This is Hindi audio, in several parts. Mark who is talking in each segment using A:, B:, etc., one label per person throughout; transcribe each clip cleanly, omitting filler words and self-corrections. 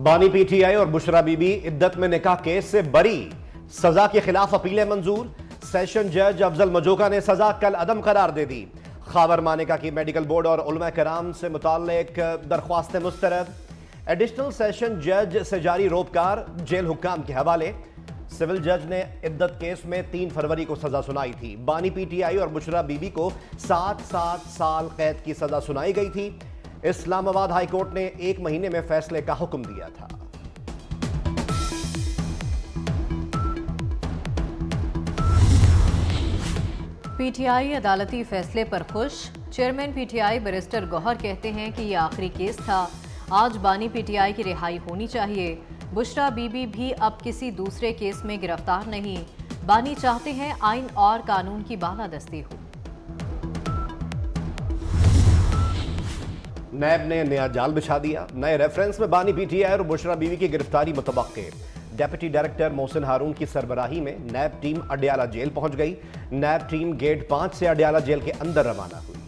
A: बानी पीटीआई और बुशरा बीबी इद्दत में निकाह केस से बरी, सजा के खिलाफ अपीलें मंजूर। सेशन जज अफजल मजोका ने सजा कल अदम करार दे दी। खावर मानिका की मेडिकल बोर्ड और उलमा कराम से मुताल्लिक दरख्वास्तें मुस्तरद। एडिशनल सेशन जज से जारी रोबकार जेल हुक्काम के हवाले। सिविल जज ने इद्दत केस में 3 फरवरी को सजा सुनाई थी। बानी पीटीआई और बुशरा बीबी को 7-7 साल कैद की सजा सुनाई गई थी। इस्लामाबाद हाई कोर्ट ने 1 महीने में फैसले का हुक्म दिया था।
B: पीटीआई अदालती फैसले पर खुश। चेयरमैन पीटीआई बैरिस्टर गौहर कहते हैं कि यह आखिरी केस था, आज बानी पीटीआई की रिहाई होनी चाहिए। बुशरा बीबी भी अब किसी दूसरे केस में गिरफ्तार नहीं। बानी चाहते हैं आइन और कानून की बालादस्ती हो।
A: नैब ने नया जाल बिछा दिया। नए रेफरेंस में बानी पीटीआई और बुशरा बीवी की गिरफ्तारी मुतवक्के। डेप्यूटी डायरेक्टर मोहसिन हारून की सरबराही में नैब टीम अडयाला जेल पहुंच गई। नैब टीम गेट 5 से अडयाला जेल के अंदर रवाना हुई।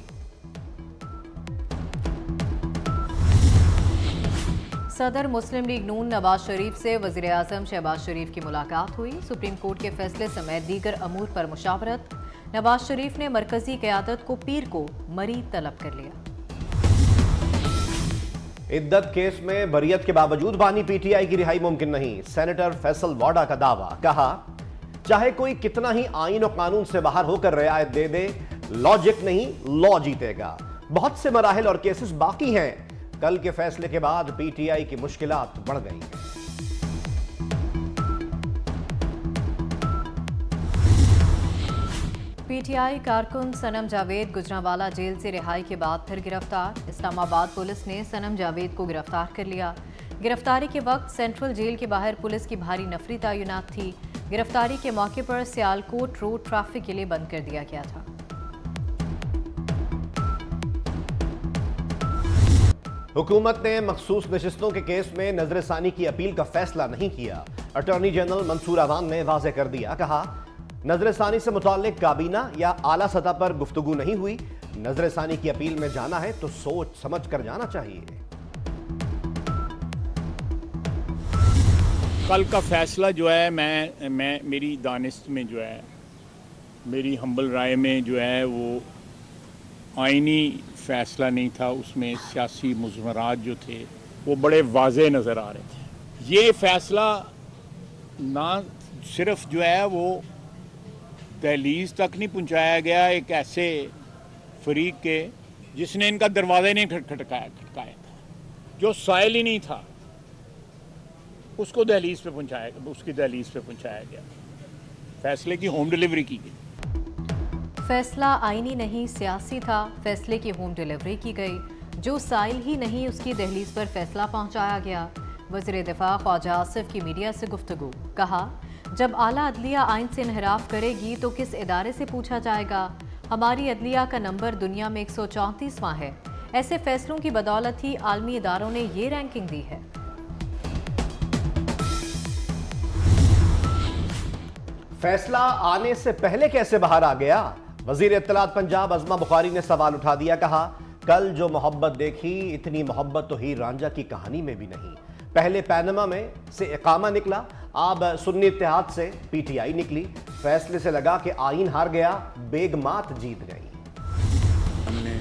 B: सदर मुस्लिम लीग नून नवाज शरीफ से वजीर आजम शहबाज शरीफ की मुलाकात हुई। सुप्रीम कोर्ट के फैसले समेत दीगर अमूर पर मुशावरत। नवाज शरीफ ने मरकजी क़यादत को पीर को मरी तलब कर लिया।
A: इद्दत केस में बरियत के बावजूद बानी पीटीआई की रिहाई मुमकिन नहीं। सेनेटर फैसल वाडा का दावा, कहा चाहे कोई कितना ही आइन और कानून से बाहर होकर रियायत दे दे, लॉजिक नहीं लॉ जीतेगा। बहुत से मराहिल और केसेस बाकी हैं। कल के फैसले के बाद पीटीआई की मुश्किलात बढ़ गई हैं।
B: पीटीआई कारकुन सनम जावेद गुजरांवाला जेल से रिहाई के बाद फिर गिरफ्तार। इस्लामाबाद पुलिस ने सनम जावेद को गिरफ्तार कर लिया। गिरफ्तारी के वक्त सेंट्रल जेल के बाहर पुलिस की भारी नफरी तैनात थी। गिरफ्तारी के मौके पर सियालकोट रोड ट्रैफिक के लिए बंद कर दिया गया था।
A: हुकूमत ने मखसूस नशिस्तों के केस में नजरसानी की अपील का फैसला नहीं किया। अटॉर्नी जनरल मंसूर अवान ने वाज़ेह कर दिया, कहा नजरसानी से मुताल्लिक काबीना या आला सतह पर गुफ्तगू नहीं हुई। नजरसानी की अपील में जाना है तो सोच समझ कर जाना चाहिए।
C: कल का फैसला जो है मैं मेरी दानिश में जो है, मेरी हम्बल राय में जो है वो आइनी फैसला नहीं था। उसमें सियासी मुज़मरात जो थे वो बड़े वाज़े नज़र आ रहे थे। ये फैसला ना सिर्फ जो है वो दहलीज तक नहीं पहुंचाया गया एक ऐसे फरीक के जिसने इनका दरवाज़ा ही नहीं खटकाया था, जो साइल ही नहीं था, उसको दहलीज पे पहुंचाया, उसकी दहलीज पे पहुंचाया गया। फैसले की होम डिलीवरी की गई।
B: फैसला आईनी नहीं सियासी था। फैसले की होम डिलीवरी की गई। जो साइल ही नहीं उसकी दहलीज पर फैसला पहुंचाया गया। वज़ीर दिफा ख्वाजा आसिफ की मीडिया से गुफ्तगू, कहा जब आला अदलिया आइन से इन्हराफ करेगी तो किस इदारे से पूछा जाएगा। हमारी अदलिया का नंबर दुनिया में 134वां है। ऐसे फैसलों की बदौलत ही आलमी इदारों ने ये रैंकिंग दी है।
A: फैसला आने से पहले कैसे बाहर आ गया? वजीर इत्तलात पंजाब अज़मा बुखारी ने सवाल उठा दिया, कहा कल जो मोहब्बत देखी इतनी मोहब्बत तो हीर रांझा की कहानी में भी नहीं। पहले पैनमा में से इकामा निकला, अब सुन्नी इत्तेहाद से पीटीआई निकली। फैसले से लगा कि आइन हार गया, बेगमात जीत गई।
D: हमने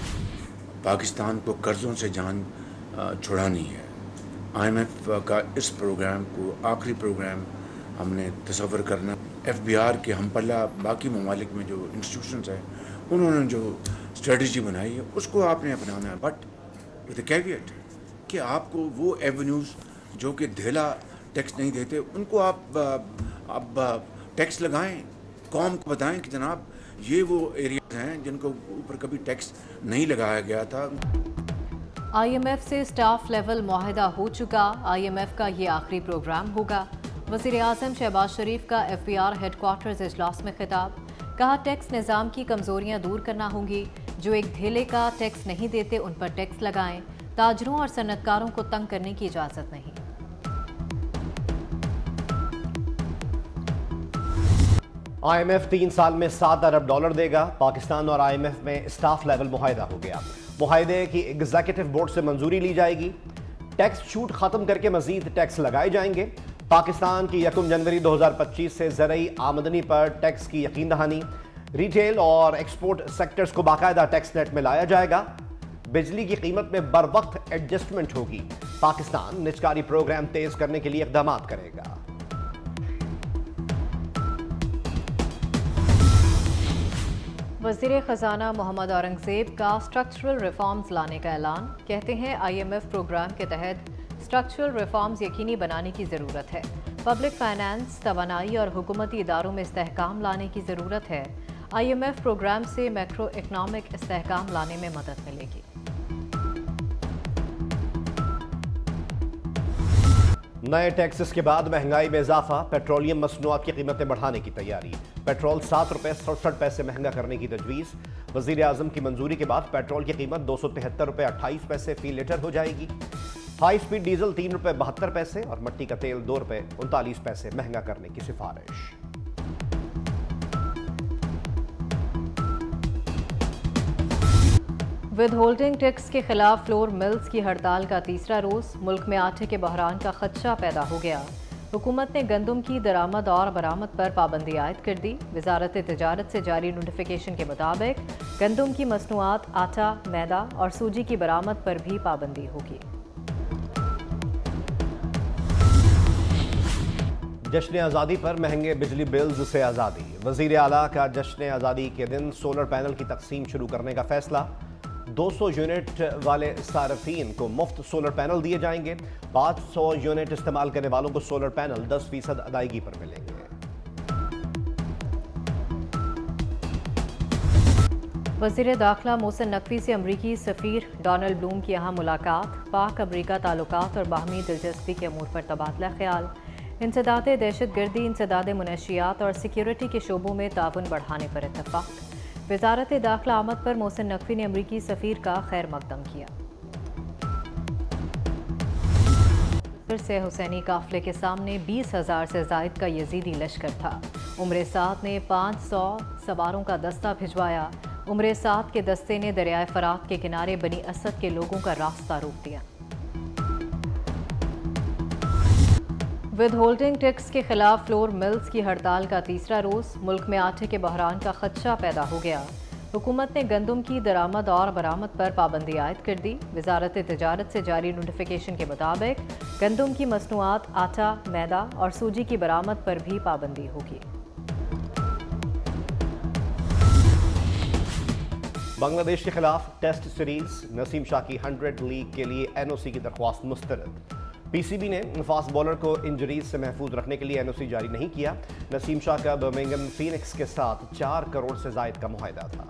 D: पाकिस्तान को कर्जों से जान छुड़ानी है। IMF का इस प्रोग्राम को आखिरी प्रोग्राम हमने तस्वर करना। FBR के हम पल्ला बाकी ममालिक में जो इंस्टीट्यूशंस हैं उन्होंने जो स्ट्रेटजी बनाई है उसको आपने अपनाना है, बट विद कैवियट कि आपको वो एवेन्यूज़ जो कि धेला टैक्स नहीं देते उनको आप टैक्स लगाएं, कौम को बताएं कि जनाब ये वो एरियाज हैं जिनको ऊपर कभी टैक्स नहीं लगाया गया था।
B: IMF से स्टाफ लेवल मुआहदा हो चुका। IMF का ये आखिरी प्रोग्राम होगा। वज़ीर आज़म शहबाज शरीफ का FBR हेडक्वार्टर्स इजलास में खिताब, कहा टैक्स निज़ाम की कमजोरियां दूर करना होंगी। जो एक धेले का टैक्स नहीं देते उन पर टैक्स लगाएं। ताजरों और सनतकारों को तंग करने की इजाज़त नहीं।
A: IMF 3 साल में $7 अरब देगा। पाकिस्तान और IMF में स्टाफ लेवल मुआहदा हो गया। मुआहदे की एग्जीक्यूटिव बोर्ड से मंजूरी ली जाएगी। टैक्स छूट खत्म करके मजीद टैक्स लगाए जाएंगे। पाकिस्तान की 1 जनवरी 2025 से ज़रई आमदनी पर टैक्स की यकीन दहानी। रिटेल और एक्सपोर्ट सेक्टर्स को बाकायदा टैक्स नेट में लाया जाएगा। बिजली की कीमत में बर वक्त एडजस्टमेंट होगी। पाकिस्तान निजकारी प्रोग्राम तेज करने के लिए इकदाम करेगा।
B: वज़ीर ख़जाना मोहम्मद औरंगज़ेब का स्ट्रक्चरल रिफॉर्म्स लाने का ऐलान। कहते हैं IMF प्रोग्राम के तहत स्ट्रक्चरल रिफॉर्म्स यकीनी बनाने की ज़रूरत है। पब्लिक फाइनेंस, तवानाई और हुकूमती इदारों में इस्तेहकाम लाने की ज़रूरत है। IMF प्रोग्राम से मैक्रो इकनॉमिक इस्तेहकाम लाने में मदद मिलेगी।
A: नए टैक्सेस के बाद महंगाई में इजाफा। पेट्रोलियम मसनूआत की कीमतें बढ़ाने की तैयारी। पेट्रोल 7 रुपये 67 पैसे महंगा करने की तजवीज़। वज़ीर आज़म की मंजूरी के बाद पेट्रोल की कीमत 273 रुपये 28 पैसे फी लीटर हो जाएगी। हाई स्पीड डीजल 3 रुपये 72 पैसे और मट्टी का तेल 2 रुपये 39 पैसे महंगा करने की सिफारिश।
B: विद होल्डिंग टैक्स के खिलाफ फ्लोर मिल्स की हड़ताल का तीसरा रोज। मुल्क में आटे के बहरान का खदशा पैदा हो गया। हुकूमत ने गंदम की दरामद और बरामद पर पाबंदी आयद कर दी। वजारत तिजारत से जारी नोटिफिकेशन के मुताबिक गंदम की मसनूआत, आटा, मैदा और सूजी की बरामद पर भी पाबंदी होगी।
A: जश्न आज़ादी पर महंगे बिजली बिल्स से आज़ादी। वज़ीर आला का जश्न आज़ादी के दिन सोलर पैनल की तकसीम शुरू करने का फैसला। 200 यूनिट वाले सारफीन को मुफ्त सोलर पैनल दिए जाएंगे। 500 यूनिट इस्तेमाल करने वालों को सोलर पैनल 10% अदायगी पर मिलेंगे।
B: वज़ीर दाखिला मोहसिन नकवी से अमरीकी सफ़ीर डोनाल्ड ब्लूम की यहाँ मुलाकात। पाक अमरीका ताल्लुकात और बाहमी दिलचस्पी के अमूर पर तबादला ख्याल। इंसदाद दहशतगर्दी, इंसदाद मुनशियात और सिक्योरिटी के शोबों में ताउन बढ़ाने पर इत्तफाक। वज़ारत दाखिला आमद पर मोहसिन नकवी ने अमरीकी सफ़ीर का खैर मकदम किया। फिर से हुसैनी काफिले के सामने 20,000 से जायद का यजीदी लश्कर था। उम्र सात ने 500 सवारों का दस्ता भिजवाया। उम्र सात के दस्ते ने दरियाए फरात के किनारे बनी असद के लोगों का रास्ता रोक दिया। विद होल्डिंग टैक्स के खिलाफ फ्लोर मिल्स की हड़ताल का तीसरा रोज। मुल्क में आटे के बहरान का खदशा पैदा हो गया। हुकूमत ने गंदम की दरामद और बरामद पर पाबंदी आयद कर दी। वजारत तिजारत से जारी नोटिफिकेशन के मुताबिक गंदम की मसनूआत, आटा, मैदा और सूजी की बरामद पर भी पाबंदी होगी।
A: बांग्लादेश के खिलाफ टेस्ट सीरीज। नसीम शाह की 100 लीग के लिए NOC की दरख्वास्त मुस्तरद। PCB ने फास्ट बॉलर को इंजरीज से महफूज रखने के लिए NOC जारी नहीं किया। नसीम शाह का बर्मिंघम फीनिक्स के साथ 4 करोड़ से जायद का मुआहदा था।